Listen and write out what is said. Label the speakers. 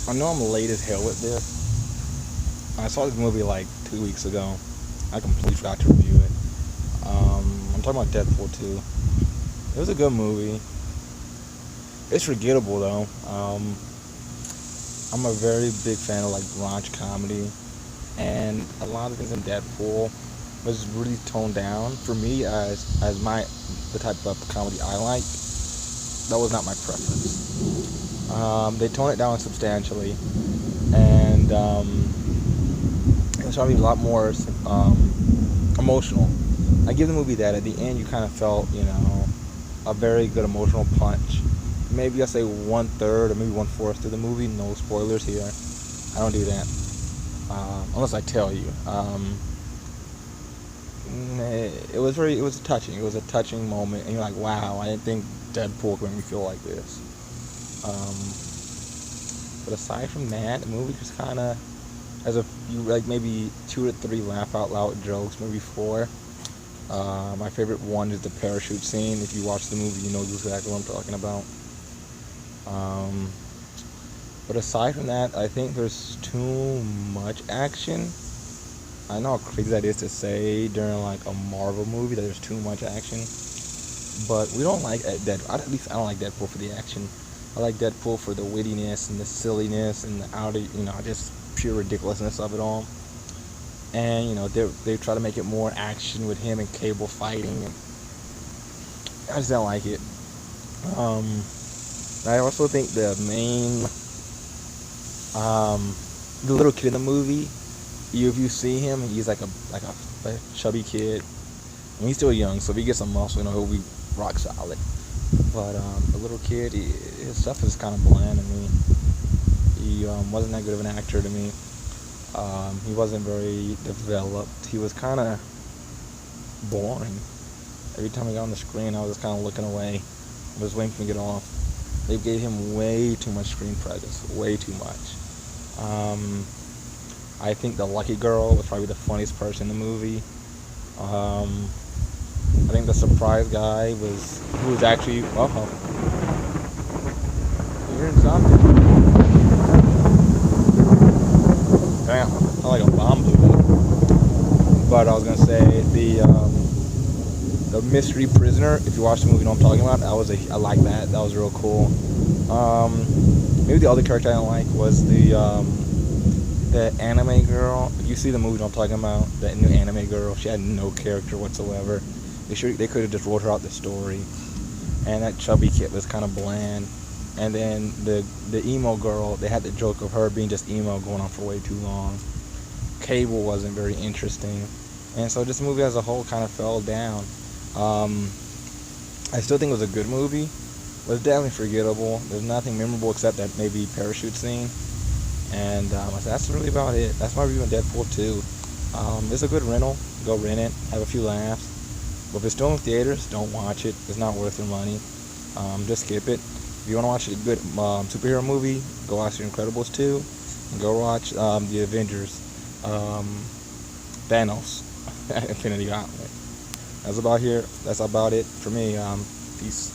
Speaker 1: I know I'm late as hell with this. I saw this movie like 2 weeks ago. I completely forgot to review it. I'm talking about Deadpool 2. It was a good movie. It's forgettable though. I'm a very big fan of like raunch comedy, and a lot of things in Deadpool was really toned down for me as my the type of comedy I like. That was not my preference. They toned it down substantially, and it's probably a lot more emotional. I give the movie that. At the end, you kind of felt, a very good emotional punch. Maybe I say 1/3 or maybe 1/4 through the movie. No spoilers here. I don't do that unless I tell you. It was touching. It was a touching moment, and you're like, wow, I didn't think Deadpool could make me feel like this. But aside from that, the movie just kind of has a few, like maybe 2 to 3 laugh out loud jokes, maybe 4. My favorite one is the parachute scene. If you watch the movie, you know exactly what I'm talking about. But aside from that, I think there's too much action. I know how crazy that is to say during like a Marvel movie that there's too much action. But we don't like Deadpool. At least I don't like Deadpool for the action. I like Deadpool for the wittiness and the silliness and the just pure ridiculousness of it all. And they try to make it more action with him and Cable fighting, and I just don't like it. I also think the main, the little kid in the movie, if you see him, he's like a chubby kid. And he's still young, so if he gets some muscle, he'll be rock solid. But the little kid, his stuff is kind of bland to me. He wasn't that good of an actor to me. He wasn't very developed. He was kind of boring. Every time he got on the screen, I was just kind of looking away. I was waiting for him to get off. They gave him way too much screen presence. Way too much. I think the lucky girl was probably the funniest person in the movie. I think the surprise guy who was actually, you're hearing something. Damn, I like a bomb blew up. But I was gonna say the mystery prisoner. If you watch the movie, you know what I'm talking about. I like that. That was real cool. Maybe the other character I didn't like was the anime girl. If you see the movie, you know what I'm talking about. That new anime girl. She had no character whatsoever. They could have just wrote her out the story. And that chubby kid was kind of bland. And then the emo girl, they had the joke of her being just emo going on for way too long. Cable wasn't very interesting. And so this movie as a whole kind of fell down. I still think it was a good movie. But it's definitely forgettable. There's nothing memorable except that maybe parachute scene. And that's really about it. That's my review on Deadpool 2. It's a good rental. Go rent it. Have a few laughs. But if it's still in theaters, don't watch it. It's not worth your money. Just skip it. If you want to watch a good superhero movie, go watch The Incredibles 2. And go watch The Avengers. Thanos. Infinity Gauntlet. That's about it for me. Peace.